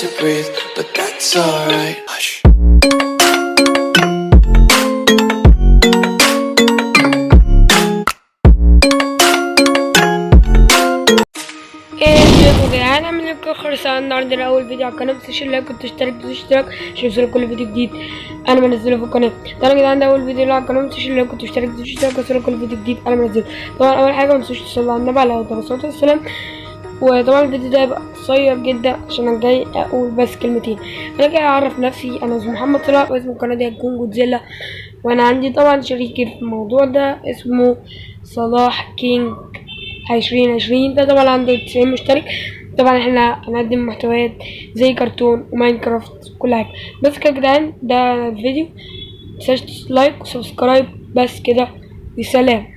to breathe, but that's alright. Hush. ازيكم يا جدعان، عاملين ايه؟ بكل خير. النهارده اول فيديو على القناه، متنسوش اللايك وتشترك عشان يوصلك كل فيديو جديد انا بنزله في القناه. طبعا يا جدعان ده اول فيديو على القناه، متنسوش اللايك وتشترك يوصلك كل فيديو جديد انا بنزله. طبعا اول حاجه متنسوش تصلوا على النبي عليه الصلاه والسلام. وطبعا الفيديو ده هيبقى قصير جدا عشان انا جاي اقول بس كلمتين. انا جاي اعرف نفسي، انا اسمي محمد صلاح واسم القناه دي هتكون جودزيلا. وانا عندي طبعا شريكي في الموضوع ده اسمه صلاح كينج 2020. ده طبعا عنده 90 مشترك. طبعا احنا هنقدم محتويات زي كرتون وماينكرافت كل حاجه. بس كده يا جدعان، ده الفيديو، متنساش لايك وسبسكرايب بس كده، وسلام.